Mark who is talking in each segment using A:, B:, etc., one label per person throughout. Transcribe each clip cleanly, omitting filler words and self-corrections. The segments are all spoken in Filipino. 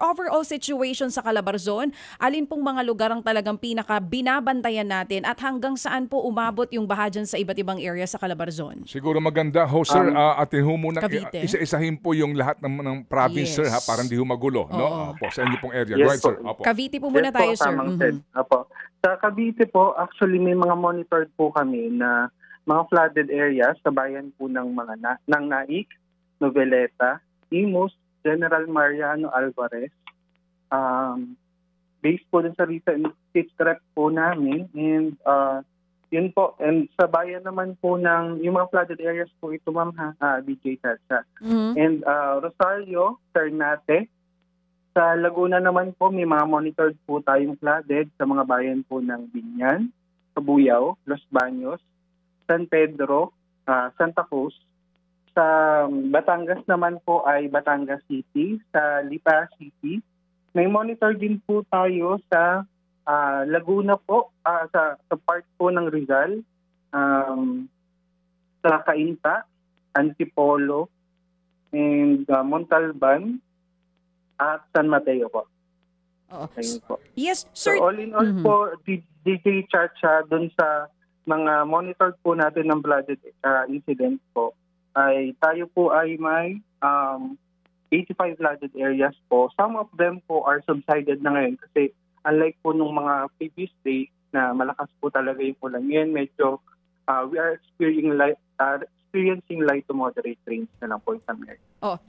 A: overall situation sa Calabarzon, alin pong mga lugar ang talagang pinaka binabantayan natin at hanggang saan po umabot yung baha dyan sa iba't ibang area sa Calabarzon?
B: Siguro maganda ho sir, atin ho muna
A: Cavite?
B: isa-isahin po yung lahat ng province sir ha, para
A: Yes.
B: hindi ho magulo, no?
A: Oo.
B: Opo, sa inyo pong area. Go
C: Yes
B: ahead
C: po.
B: sir. Opo.
A: Cavite po
C: Yes
A: muna
C: po,
A: tayo, sir.
C: tamang said. Apo. Sa Cavite po, actually may mga monitored po kami na mga flooded areas sa bayan po ng ng Naik, Noveleta, Imus, General Mariano Alvarez. Based po dun sa recent state trip po namin, and yun po, and sa bayan naman po ng yung mga flooded areas po ito ma'am DJ Chacha.
A: Mhm.
C: And Rosario, Ternate, sa Laguna naman po may mga monitored po tayong flooded sa mga bayan po ng Binyan, Cabuyao, Los Baños, San Pedro, Santa Cruz. Sa Batangas naman po ay Batangas City, sa Lipa City. May monitor din po tayo sa Laguna po, sa part po ng Rizal, sa Cainta, Antipolo, and Montalban, at San Mateo po.
A: Oo.
C: Ayun po.
A: Yes,
C: So
A: sir.
C: all in all po, DJ Chacha, dun sa mga monitored po natin ng flooded incident po, ay tayo po ay may 85 flooded areas po. Some of them po are subsided na ngayon kasi unlike po nung mga previous days na malakas po talaga yung ulan. Ngayon medyo we are experiencing light to moderate rains na lang po sa area.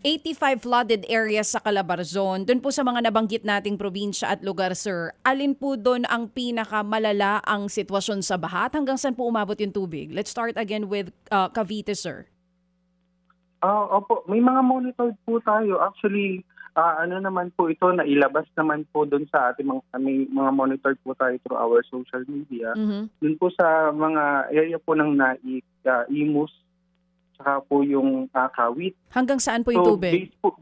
A: 85 flooded areas sa Calabarzon. Doon po sa mga nabanggit nating probinsya at lugar, sir, alin po doon ang pinakamalala ang sitwasyon sa baha at hanggang saan po umabot yung tubig? Let's start again with Cavite, sir.
C: Opo, may mga monitored po tayo. Actually, ano naman po ito, na ilabas naman po doon sa ating may mga monitored po tayo through our social media. Doon po sa mga area po ng Naik, Imus, saka po yung Kawit.
A: Hanggang saan po yung tubig?
C: Based po,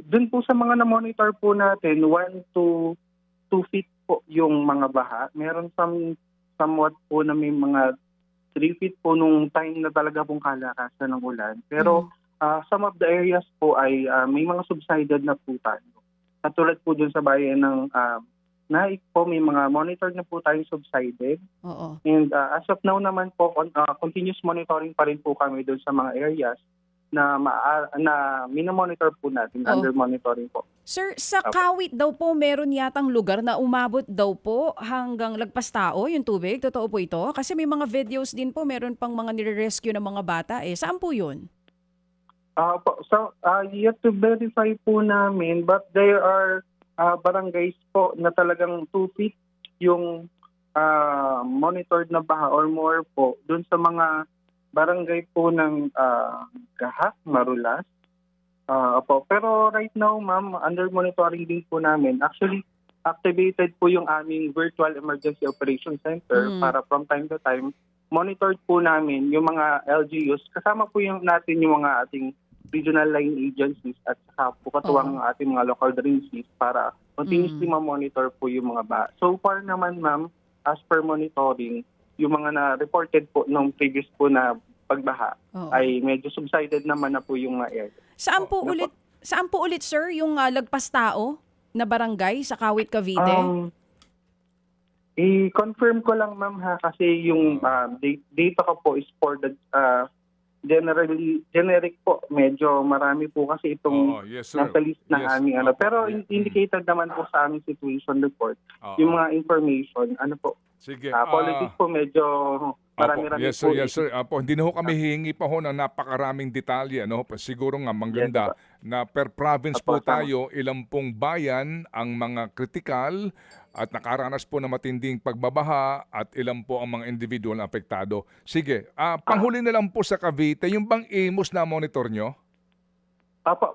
C: doon po sa mga na-monitor po natin, 1 to 2 feet po yung mga baha. Meron somewhat po na may mga 3 feet po nung time na talaga pong kalakasan ng ulan. Pero some of the areas po ay may mga subsided na po tayo. Katulad po dun sa bayan ng Naik po, may mga monitored na po tayong subsided.
A: Oo.
C: And as of now naman po, continuous monitoring pa rin po kami dun sa mga areas na minomonitor po natin, under monitoring po.
A: Sir, sa Kawit daw po meron yatang lugar na umabot daw po hanggang lagpas tao yung tubig. Totoo po ito? Kasi may mga videos din po, meron pang mga nire-rescue ng mga bata. Saan po yun?
C: Yet to verify po namin, but there are barangays po na talagang 2 feet yung monitored na baha or more po dun sa mga barangay po ng Gahak, Marulas. Pero right now, ma'am, under monitoring din po namin. Actually, activated po yung aming Virtual Emergency Operations Center para from time to time, monitored po namin yung mga LGUs. Kasama po yung natin yung mga ating regional line agencies at saka po katuwang ng ating mga local agencies para continuously ma-monitor po yung mga baha. So far naman, ma'am, as per monitoring, yung mga na-reported po nung previous po na pagbaha ay medyo subsided naman na po yung area.
A: Saan po ulit, sir, yung lagpas tao na barangay sa Kawit, Cavite?
C: I-confirm ko lang, ma'am, ha, kasi yung data ko po is for the generic po. Medyo marami po kasi itong nasa list ng aming ano. Pero indicated naman po sa aming situation report yung mga information. Ano po?
B: Sige.
C: Apologies po, medyo marami-rami
B: Yes,
C: po.
B: sir. Yes, sir. Hindi na ho kami hihingi pa ho ng napakaraming detalye. Ano? Siguro nga mangganda na per province po tayo, ilang pong bayan ang mga kritikal at nakaranas po na matinding pagbabaha at ilan po ang mga individual na apektado. Sige, panghuli na lang po sa Cavite, yung bang Imus na monitor nyo?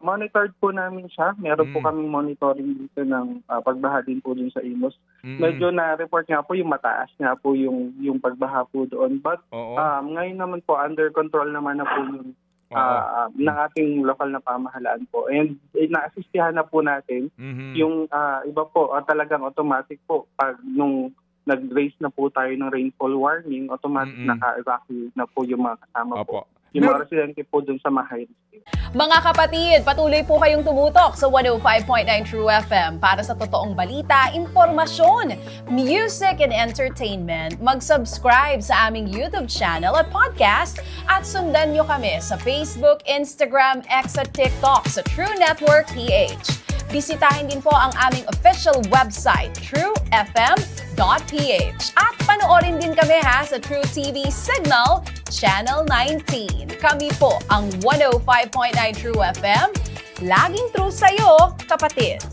C: Monitored po namin siya. Meron po kaming monitoring dito ng pagbaha din po dun sa Imus. Medyo na-report nga po yung mataas nga po yung pagbaha po doon. But ngayon naman po, under control naman na po yung ng ating lokal na pamahalaan po. And na-assistihan na po natin yung iba po, talagang automatic po. Pag nung nag-raise na po tayo ng rainfall warning, automatic naka-evacuate na po yung mga kasama po. yung mga residente po dun sa Mahay.
A: Mga kapatid, patuloy po kayong tumutok sa 105.9 True FM para sa totoong balita, impormasyon, music and entertainment. Mag-subscribe sa aming YouTube channel at podcast at sundan nyo kami sa Facebook, Instagram, X at TikTok sa True Network PH. Bisitahin din po ang aming official website, truefm.ph. At panoorin din kami sa True TV Signal, Channel 19. Kami po ang 105.9 True FM. Laging true sa'yo, kapatid.